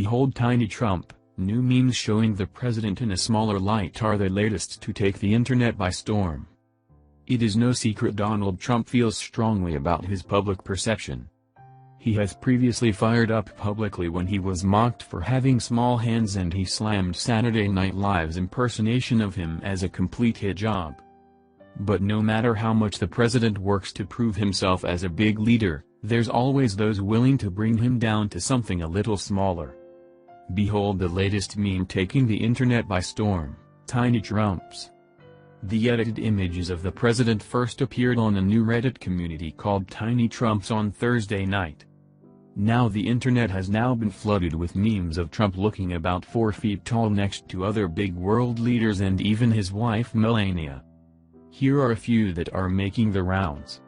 Behold Tiny Trump, new memes showing the president in a smaller light are the latest to take the internet by storm. It is no secret Donald Trump feels strongly about his public perception. He has previously fired up publicly when he was mocked for having small hands, and he slammed Saturday Night Live's impersonation of him as a complete hit job. But no matter how much the president works to prove himself as a big leader, there's always those willing to bring him down to something a little smaller. Behold the latest meme taking the internet by storm, Tiny Trumps. The edited images of the president first appeared on a new Reddit community called Tiny Trumps on Thursday night. Now the internet has now been flooded with memes of Trump looking about 4 feet tall next to other big world leaders and even his wife Melania. Here are a few that are making the rounds.